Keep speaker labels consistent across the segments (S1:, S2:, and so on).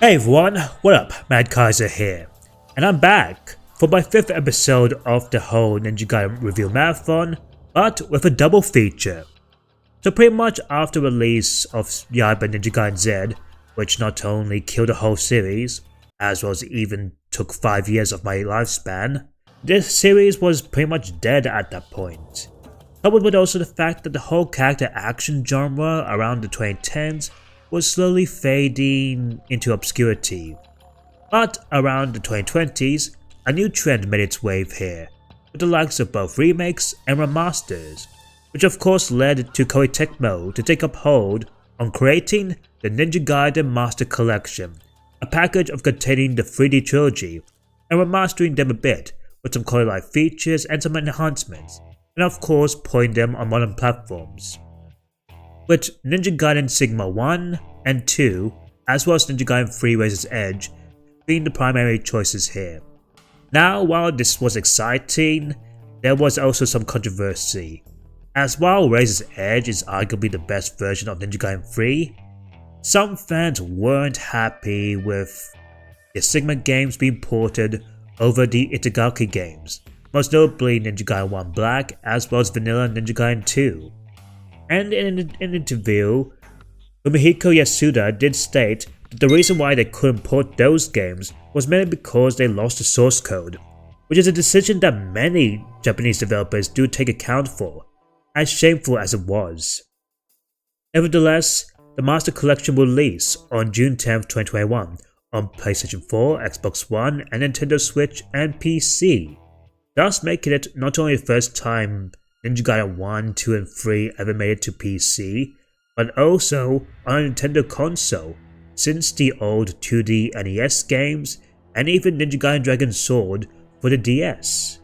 S1: Hey everyone, what up? Mad Kaiser here, and I'm back for my 5th episode of the whole Ninja Gaiden review marathon, but with a double feature. So pretty much after release of Black and Ninja Gaiden Z, which not only killed the whole series, as well as even took 5 years of my lifespan, this series was pretty much dead at that point. Coupled with also the fact that the whole character action genre around the 2010s was slowly fading into obscurity. But around the 2020s, a new trend made its way here, with the likes of both remakes and remasters, which of course led to Koei Tecmo to take up hold on creating the Ninja Gaiden Master Collection, a package of containing the 3D trilogy, and remastering them a bit with some quality features and some enhancements, and of course putting them on modern platforms. With Ninja Gaiden Sigma 1 and 2, as well as Ninja Gaiden 3 Razor's Edge, being the primary choices here. Now, while this was exciting, there was also some controversy, as while Razor's Edge is arguably the best version of Ninja Gaiden 3, some fans weren't happy with the Sigma games being ported over the Itagaki games, most notably Ninja Gaiden 1 Black as well as vanilla Ninja Gaiden 2. And in an interview, Fumihiko Yasuda did state that the reason why they couldn't port those games was mainly because they lost the source code, which is a decision that many Japanese developers do take account for, as shameful as it was. Nevertheless, the Master Collection will release on June 10, 2021 on PlayStation 4, Xbox One, and Nintendo Switch and PC, thus making it not only the first time Ninja Gaiden 1, 2, and 3 ever made it to PC, but also on a Nintendo console, since the old 2D NES games, and even Ninja Gaiden Dragon Sword for the DS.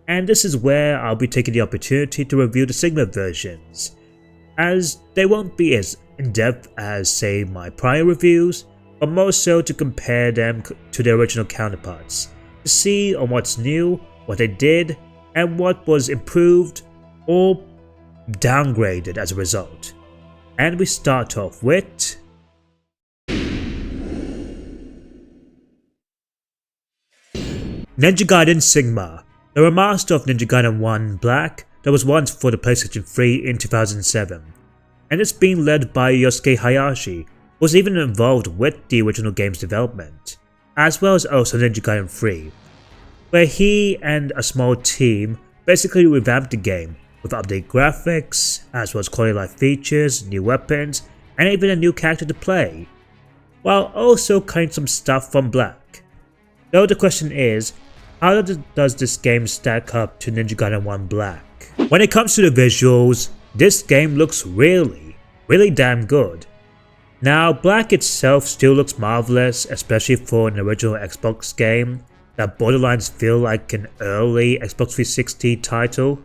S1: And this is where I'll be taking the opportunity to review the Sigma versions, as they won't be as in-depth as say my prior reviews, but more so to compare them to their original counterparts, to see on what's new, what they did, and what was improved or downgraded as a result. And we start off with Ninja Gaiden Sigma, the remaster of Ninja Gaiden 1 Black that was once for the PlayStation 3 in 2007, and it's being led by Yosuke Hayashi, who was even involved with the original game's development, as well as also Ninja Gaiden 3, where he and a small team basically revamped the game with updated graphics, as well as quality of life features, new weapons, and even a new character to play, while also cutting some stuff from Black. Though the question is, how does this game stack up to Ninja Gaiden 1 Black? When it comes to the visuals, this game looks really damn good. Now, Black itself still looks marvelous, especially for an original Xbox game that borderlines feel like an early Xbox 360 title,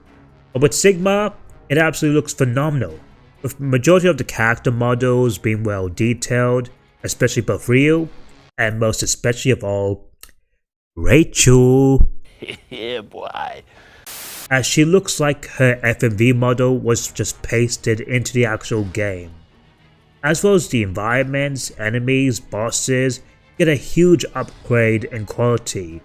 S1: but with Sigma, it absolutely looks phenomenal, with the majority of the character models being well detailed, especially both Ryu, and most especially of all, Rachel.
S2: Yeah, boy.
S1: As she looks like her FMV model was just pasted into the actual game, as well as the environments, enemies, bosses get a huge upgrade in quality,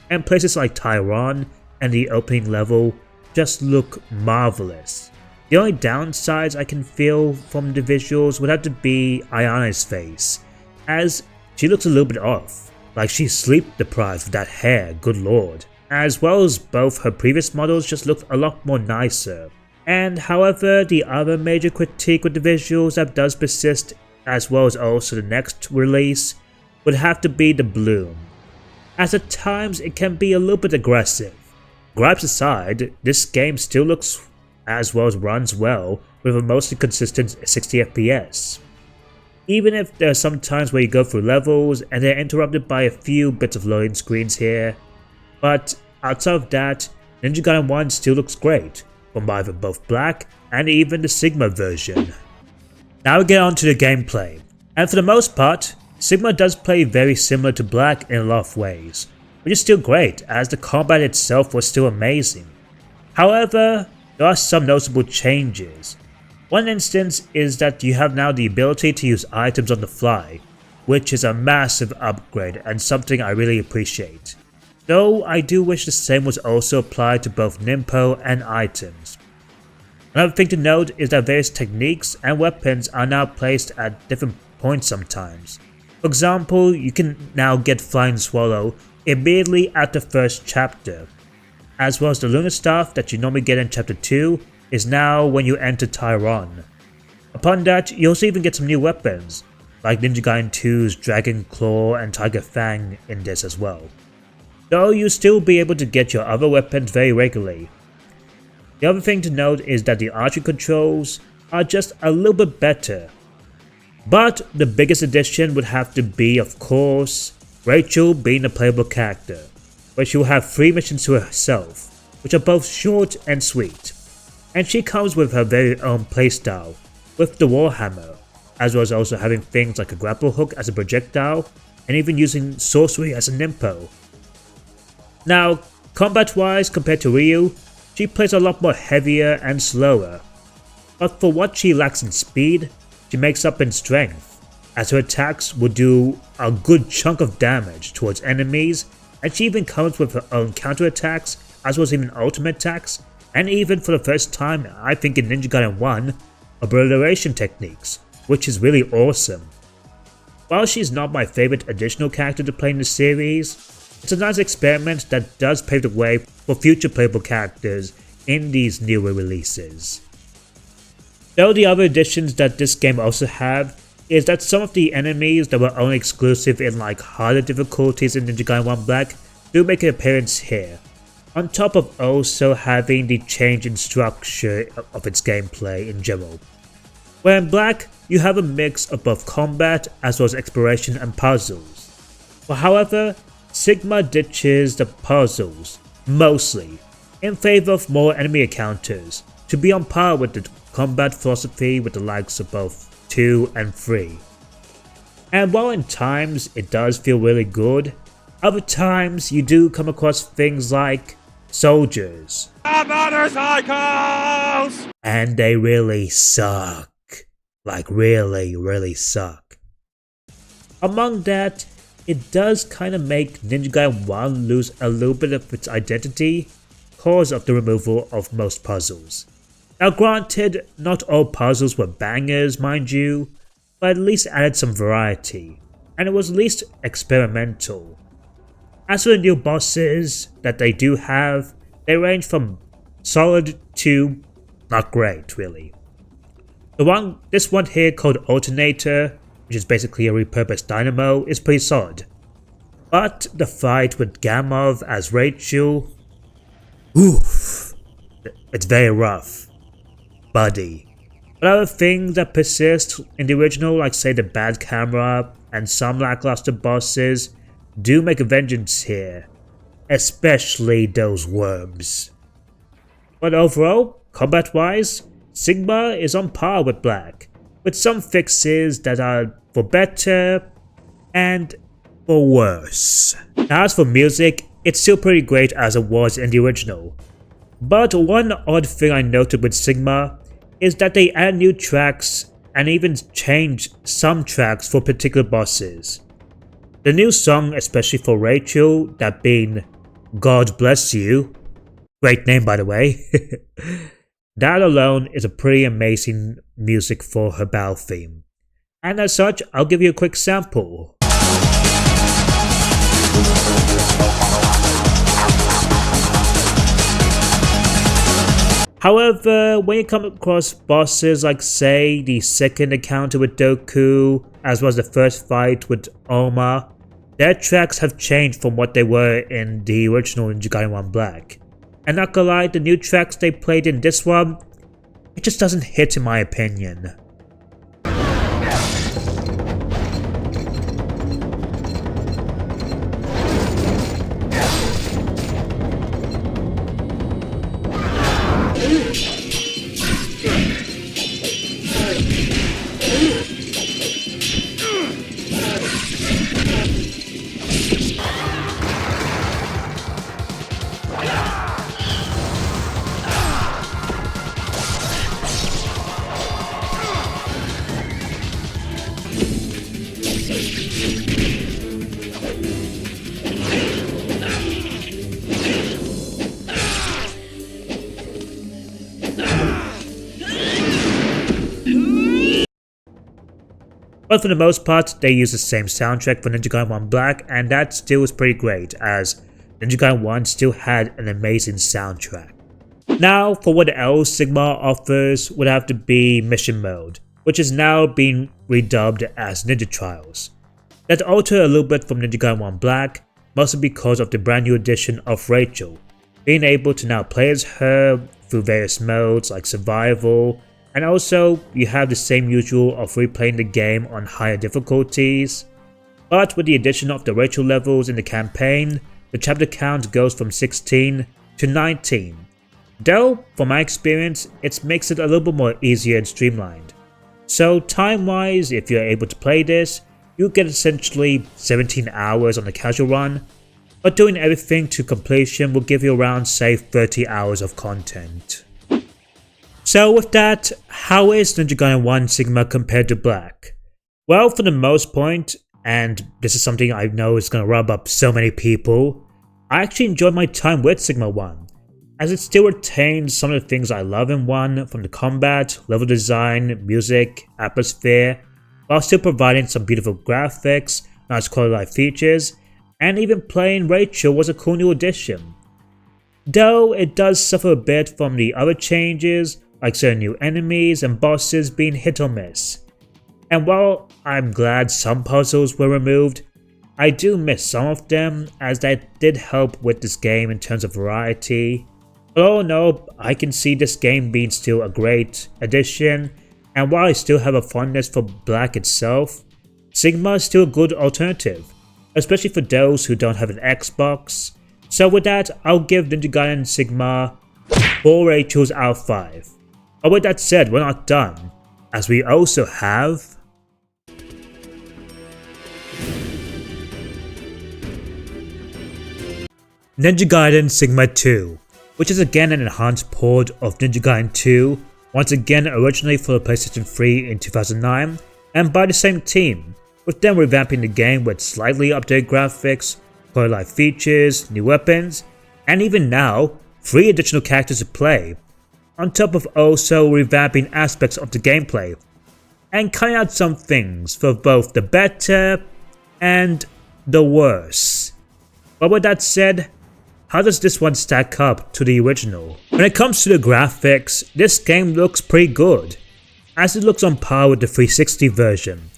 S1: and places like Taiwan and the opening level just look marvelous. The only downsides I can feel from the visuals would have to be Ayana's face, as she looks a little bit off, like she's sleep deprived with that hair, good lord, as well as both her previous models just look a lot more nicer. And however, the other major critique with the visuals that does persist, as well as also the next release, would have to be the bloom, as at times it can be a little bit aggressive. Gripes aside, this game still looks as well as runs well with a mostly consistent 60 FPS. Even if there are some times where you go through levels and they're interrupted by a few bits of loading screens here, but outside of that, Ninja Gaiden 1 still looks great, from either both Black and even the Sigma version. Now we get on to the gameplay, and for the most part, Sigma does play very similar to Black in a lot of ways, which is still great as the combat itself was still amazing. However, there are some noticeable changes. One instance is that you have now the ability to use items on the fly, which is a massive upgrade and something I really appreciate. Though I do wish the same was also applied to both Ninpo and items. Another thing to note is that various techniques and weapons are now placed at different points sometimes. For example, you can now get Flying Swallow immediately at the first chapter, as well as the Lunar Staff that you normally get in chapter 2 is now when you enter Tyron. Upon that, you also even get some new weapons, like Ninja Gaiden 2's Dragon Claw and Tiger Fang in this as well. Though you'll still be able to get your other weapons very regularly. The other thing to note is that the archery controls are just a little bit better. But the biggest addition would have to be, of course, Rachel being a playable character, where she will have 3 missions to herself, which are both short and sweet. And she comes with her very own playstyle, with the Warhammer, as well as also having things like a grapple hook as a projectile, and even using sorcery as a Ninpo. Now, combat-wise compared to Ryu, she plays a lot more heavier and slower, but for what she lacks in speed, she makes up in strength, as her attacks will do a good chunk of damage towards enemies, and she even comes with her own counterattacks, as well as even ultimate attacks, and even for the first time I think in Ninja Gaiden 1, obliteration techniques, which is really awesome. While she's not my favorite additional character to play in the series, it's a nice experiment that does pave the way for future playable characters in these newer releases. Though the other additions that this game also have is that some of the enemies that were only exclusive in like harder difficulties in Ninja Gaiden 1 Black do make an appearance here, on top of also having the change in structure of its gameplay in general. Where in Black, you have a mix of both combat as well as exploration and puzzles. But however, Sigma ditches the puzzles, mostly, in favor of more enemy encounters, to be on par with the combat philosophy with the likes of both 2 and 3. And while in times it does feel really good, other times you do come across things like soldiers. And they really suck. Like really suck. Among that, it does kind of make Ninja Gaiden 1 lose a little bit of its identity because of the removal of most puzzles. Now granted, not all puzzles were bangers mind you, but at least added some variety, and it was at least experimental. As for the new bosses that they do have, they range from solid to not great really. This one here called Alternator, which is basically a repurposed dynamo, is pretty solid. But the fight with Gamov as Rachel, oof, it's very rough, buddy. But other things that persist in the original, like say the bad camera and some lackluster bosses, do make a vengeance here, especially those worms. But overall, combat-wise, Sigma is on par with Black, with some fixes that are for better and for worse. Now as for music, it's still pretty great as it was in the original. But one odd thing I noted with Sigma is that they add new tracks and even changed some tracks for particular bosses. The new song, especially for Rachel, that being God Bless You, great name by the way, that alone is a pretty amazing music for her battle theme. And as such, I'll give you a quick sample. However, when you come across bosses like say the second encounter with Doku, as well as the first fight with Oma, their tracks have changed from what they were in the original Ninja Gaiden 1 Black. And not gonna lie, the new tracks they played in this one, it just doesn't hit in my opinion. But for the most part, they use the same soundtrack for Ninja Gaiden 1 Black, and that still was pretty great, as Ninja Gaiden 1 still had an amazing soundtrack. Now, for what else Sigma offers would have to be Mission Mode, which is now being redubbed as Ninja Trials. That altered a little bit from Ninja Gaiden 1 Black, mostly because of the brand new addition of Rachel, being able to now play as her through various modes like Survival, and also you have the same usual of replaying the game on higher difficulties. But with the addition of the Rachel levels in the campaign, the chapter count goes from 16 to 19. Though, from my experience, it makes it a little bit more easier and streamlined. So time-wise, if you're able to play this, you'll get essentially 17 hours on the casual run, but doing everything to completion will give you around, say, 30 hours of content. So with that, how is Ninja Gaiden 1 Sigma compared to Black? Well, for the most part, and this is something I know is going to rub up so many people, I actually enjoyed my time with Sigma 1, as it still retains some of the things I love in 1, from the combat, level design, music, atmosphere, while still providing some beautiful graphics, nice quality life features, and even playing Rachel was a cool new addition. Though it does suffer a bit from the other changes, like certain new enemies and bosses being hit or miss. And while I'm glad some puzzles were removed, I do miss some of them, as that did help with this game in terms of variety. But all in all, I can see this game being still a great addition, and while I still have a fondness for Black itself, Sigma is still a good alternative, especially for those who don't have an Xbox. So with that, I'll give Ninja Gaiden Sigma 4 Rachels out of 5. But with that said, we're not done, as we also have Ninja Gaiden Sigma 2, which is again an enhanced port of Ninja Gaiden 2, once again originally for the PlayStation 3 in 2009, and by the same team, with them revamping the game with slightly updated graphics, quality life features, new weapons, and even now, 3 additional characters to play, on top of also revamping aspects of the gameplay, and cutting out some things for both the better and the worse. But with that said, how does this one stack up to the original? When it comes to the graphics, this game looks pretty good, as it looks on par with the 360 version,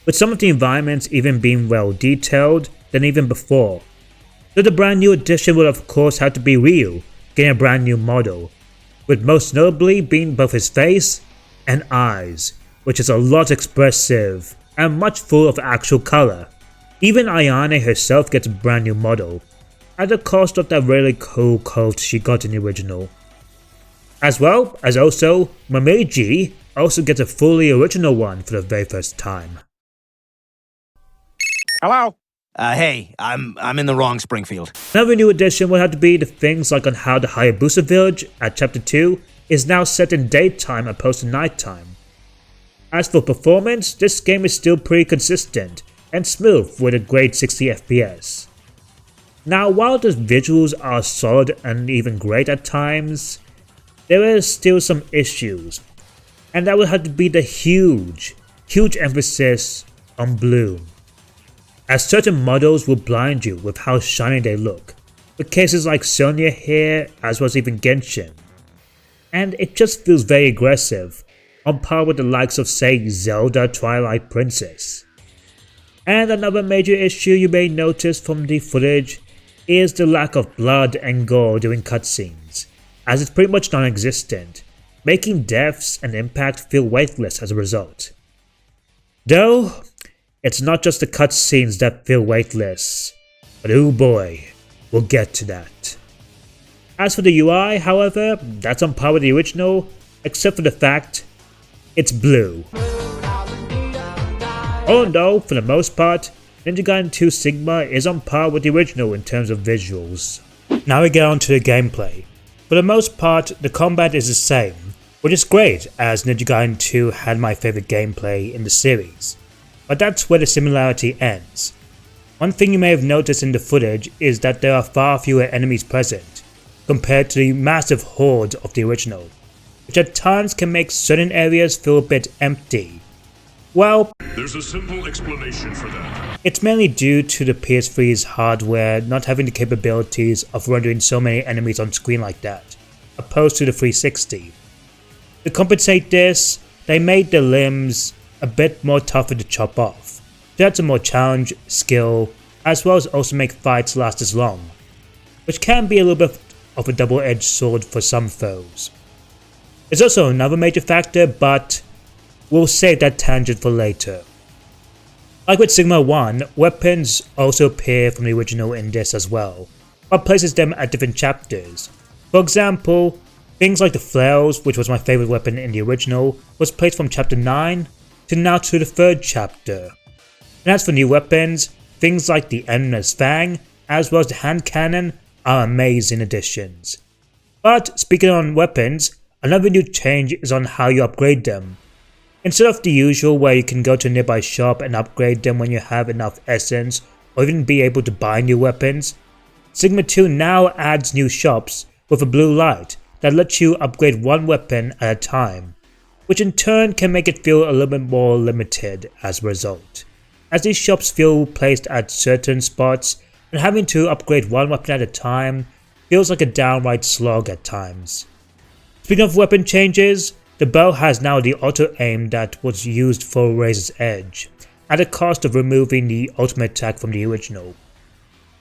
S1: with some of the environments even being well detailed than even before. So the brand new addition will of course have to be Ryu, getting a brand new model, with most notably being both his face and eyes, which is a lot expressive and much full of actual color. Even Ayane herself gets a brand new model, at the cost of that really cool coat she got in the original. As well as also, Mameji also gets a fully original one for the very first time.
S3: Hello? Hey, I'm in the wrong Springfield.
S1: Another new addition will have to be the things like on how the Hayabusa village at chapter 2 is now set in daytime opposed to nighttime. As for performance, this game is still pretty consistent and smooth with a great 60 FPS. Now while the visuals are solid and even great at times, there is still some issues, and that will have to be the huge emphasis on bloom, as certain models will blind you with how shiny they look, with cases like Sonya here as well as even Genshin, and it just feels very aggressive, on par with the likes of say Zelda Twilight Princess. And another major issue you may notice from the footage is the lack of blood and gore during cutscenes, as it's pretty much non-existent, making deaths and impact feel weightless as a result. Though, it's not just the cutscenes that feel weightless, but oh boy, we'll get to that. As for the UI, however, that's on par with the original, except for the fact it's blue. Oh no, for the most part, Ninja Gaiden 2 Sigma is on par with the original in terms of visuals. Now we get on to the gameplay. For the most part, the combat is the same, which is great as Ninja Gaiden 2 had my favorite gameplay in the series. But that's where the similarity ends. One thing you may have noticed in the footage is that there are far fewer enemies present, compared to the massive horde of the original, which at times can make certain areas feel a bit empty. Well,
S4: There's a simple explanation for that.
S1: it's mainly due to the PS3's hardware not having the capabilities of rendering so many enemies on screen like that, opposed to the 360. To compensate this, they made the limbs a bit more tougher to chop off, to add some more challenge, skill, as well as also make fights last as long, which can be a little bit of a double-edged sword for some foes. There's also another major factor, but we'll save that tangent for later. Like with Sigma 1, weapons also appear from the original in this as well, but places them at different chapters. For example, things like the flails, which was my favourite weapon in the original, was placed from chapter 9 to now to the 3rd chapter. And as for new weapons, things like the Endless Fang, as well as the hand cannon, are amazing additions. But speaking on weapons, another new change is on how you upgrade them. Instead of the usual where you can go to a nearby shop and upgrade them when you have enough essence or even be able to buy new weapons, Sigma 2 now adds new shops with a blue light that lets you upgrade one weapon at a time, which in turn can make it feel a little bit more limited as a result, as these shops feel placed at certain spots and having to upgrade one weapon at a time feels like a downright slog at times. Speaking of weapon changes, the bow has now the auto-aim that was used for Razor's Edge, at the cost of removing the ultimate attack from the original.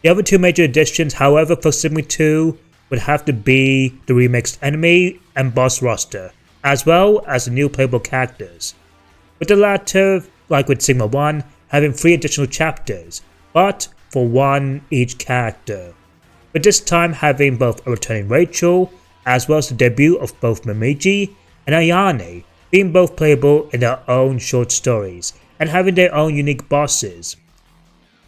S1: The other two major additions, however, for Sigma 2 would have to be the remixed enemy and boss roster, as well as the new playable characters, with the latter, like with Sigma 1, having 3 additional chapters, but for 1 each character, with this time having both a returning Rachel, as well as the debut of both Momiji and Ayane, being both playable in their own short stories, and having their own unique bosses.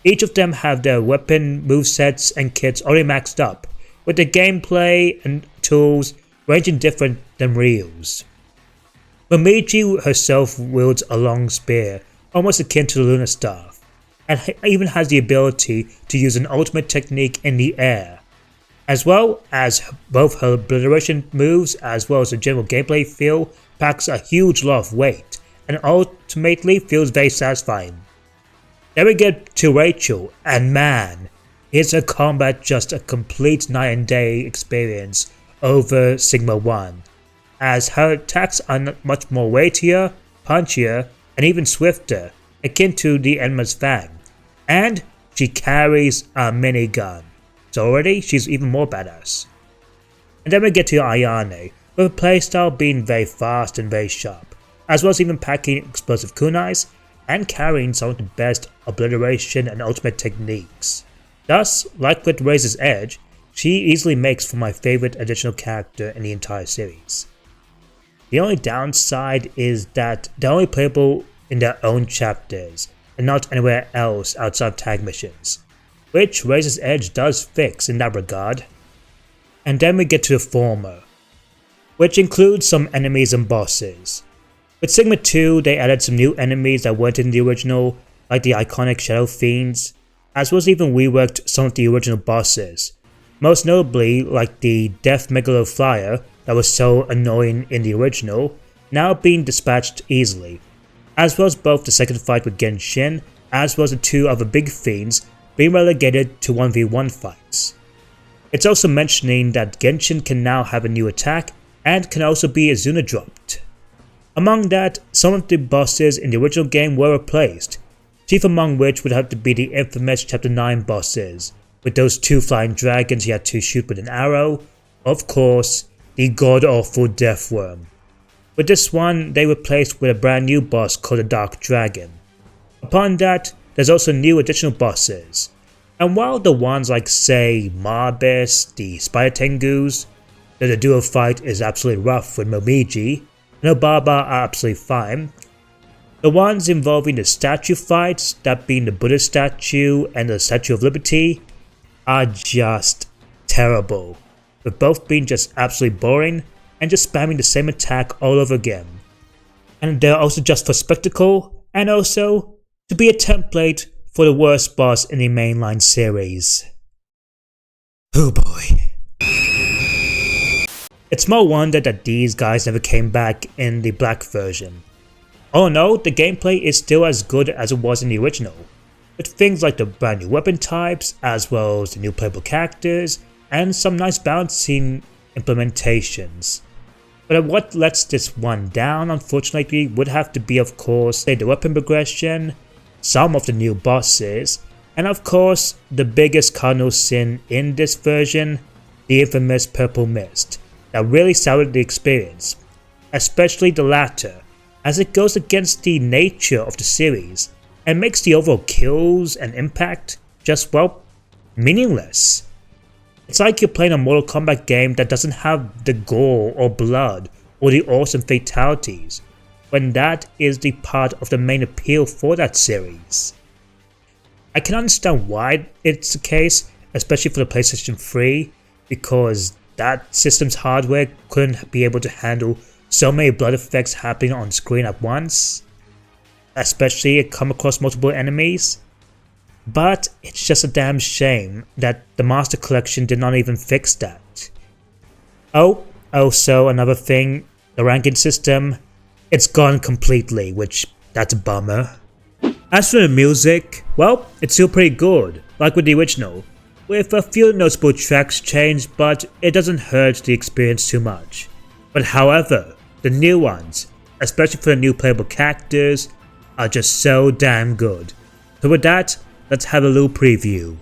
S1: Each of them have their weapon, movesets, and kits already maxed up, with the gameplay and tools ranging different than Ryu's. Momiji herself wields a long spear, almost akin to the Lunar Staff, and even has the ability to use an ultimate technique in the air, as well as both her obliteration moves as well as the general gameplay feel packs a huge lot of weight and ultimately feels very satisfying. Then we get to Rachel, and man, is her combat just a complete night and day experience over Sigma 1, as her attacks are much more weightier, punchier, and even swifter, akin to the Endless Fang, and she carries a minigun, so already she's even more badass. And then we get to Ayane, with a playstyle being very fast and very sharp, as well as even packing explosive kunais and carrying some of the best obliteration and ultimate techniques. Thus, like with Razor's Edge, she easily makes for my favorite additional character in the entire series. The only downside is that they're only playable in their own chapters, and not anywhere else outside of tag missions, which Razor's Edge does fix in that regard. And then we get to the former, which includes some enemies and bosses. With Sigma 2, they added some new enemies that weren't in the original, like the iconic Shadow Fiends, as well as even reworked some of the original bosses, most notably like the Death Megalo Flyer that was so annoying in the original, now being dispatched easily, as well as both the second fight with Genshin, as well as the 2 other big fiends being relegated to 1v1 fights. It's also mentioning that Genshin can now have a new attack and can also be Azuna dropped. Among that, some of the bosses in the original game were replaced, chief among which would have to be the infamous Chapter 9 bosses, with those 2 flying dragons you had to shoot with an arrow, of course, the god-awful Death Worm. With this one, they replaced with a brand new boss called the Dark Dragon. Upon that, there's also new additional bosses, and while the ones like say Marbis, the Spider Tengus, the duo fight is absolutely rough with Momiji, and Obaba are absolutely fine, the ones involving the statue fights, that being the Buddha statue and the Statue of Liberty, are just terrible, with both being just absolutely boring and just spamming the same attack all over again. And they're also just for spectacle, and also to be a template for the worst boss in the mainline series. Oh boy. It's small wonder that these guys never came back in the black version. Oh no, the gameplay is still as good as it was in the original, with things like the brand new weapon types, as well as the new playable characters, and some nice balancing implementations. But what lets this one down, unfortunately, would have to be, of course, the weapon progression, some of the new bosses, and of course, the biggest cardinal sin in this version, the infamous purple mist, that really soured the experience, especially the latter, as it goes against the nature of the series and makes the overall kills and impact just, well, meaningless. It's like you're playing a Mortal Kombat game that doesn't have the gore or blood or the awesome fatalities, when that is the part of the main appeal for that series. I can understand why it's the case, especially for the PlayStation 3, because that system's hardware couldn't be able to handle so many blood effects happening on screen at once, especially come across multiple enemies. But it's just a damn shame that the Master Collection did not even fix that. Oh, also another thing, the ranking system, it's gone completely, which that's a bummer. As for the music, well, it's still pretty good, like with the original, with a few noticeable tracks changed, but it doesn't hurt the experience too much. But however, the new ones, especially for the new playable characters, are just so damn good. So with that, let's have a little preview.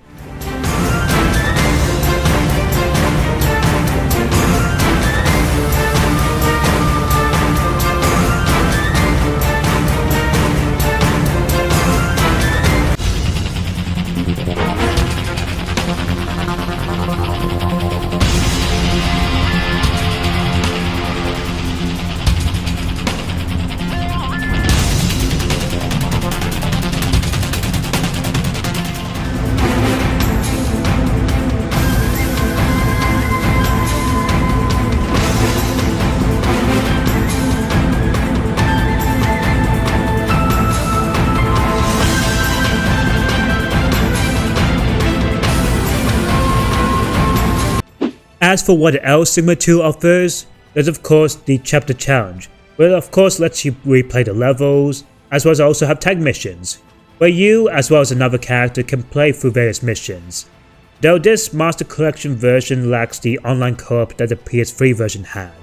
S1: As for what else Sigma 2 offers, there's of course the chapter challenge, where of course lets you replay the levels, as well as also have tag missions, where you as well as another character can play through various missions. Though this Master Collection version lacks the online co-op that the PS3 version had.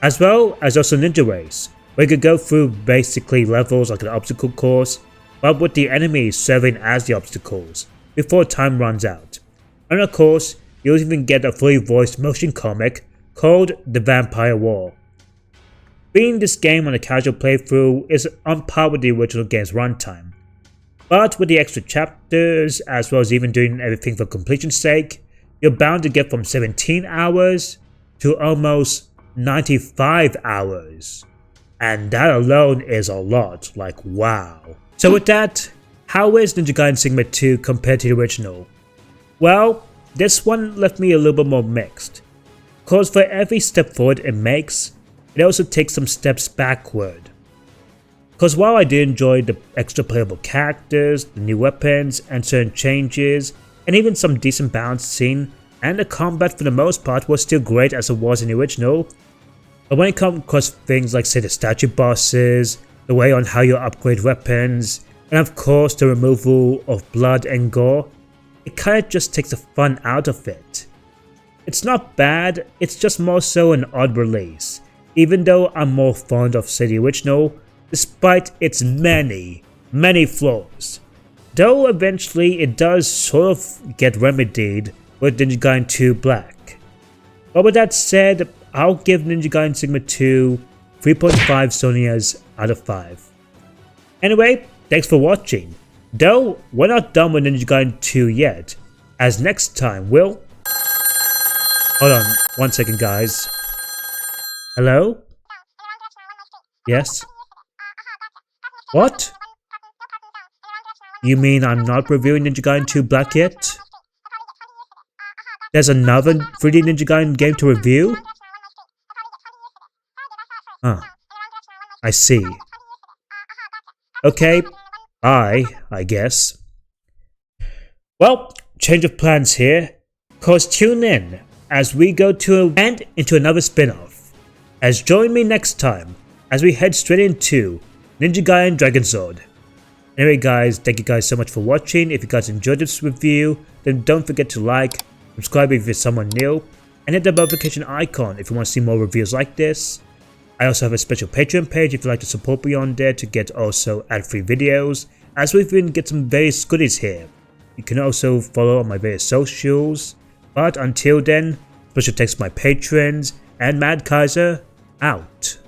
S1: As well as also Ninja Race, where you could go through basically levels like an obstacle course, but with the enemies serving as the obstacles, before time runs out. And of course, you'll even get a fully voiced motion comic called The Vampire War. Being this game on a casual playthrough is on par with the original game's runtime, but with the extra chapters, as well as even doing everything for completion's sake, you're bound to get from 17 hours to almost 95 hours. And that alone is a lot, like wow. So with that, how is Ninja Gaiden Sigma 2 compared to the original? Well, this one left me a little bit more mixed, cause for every step forward it makes, it also takes some steps backward. Cause while I did enjoy the extra playable characters, the new weapons, and certain changes, and even some decent balancing, and the combat for the most part was still great as it was in the original, but when it comes across things like say the statue bosses, the way on how you upgrade weapons, and of course the removal of blood and gore, it kinda just takes the fun out of it. It's not bad, it's just more so an odd release, even though I'm more fond of say the original, despite its many flaws. Though eventually it does sort of get remedied with Ninja Gaiden 2 Black. But with that said, I'll give Ninja Gaiden Sigma 2 3.5 Sonias out of 5. Anyway, thanks for watching. Though, we're not done with Ninja Gaiden 2 yet, as next time we'll... Hold on, 1 second guys. Hello? Yes? What? You mean I'm not reviewing Ninja Gaiden 2 Black yet? There's another 3D Ninja Gaiden game to review? Huh. I see. Okay. I guess. Well, change of plans here, cause tune in as we go to and into another spin-off. As join me next time as we head straight into Ninja Gaiden Dragon Sword. Anyway guys, thank you guys so much for watching. If you guys enjoyed this review, then don't forget to like, subscribe if you're someone new, and hit the notification icon if you want to see more reviews like this. I also have a special Patreon page if you'd like to support me on there to get also ad-free videos, as we've been get some various goodies here. You can also follow on my various socials, but until then, special thanks to my patrons, and Mad Kaiser, out.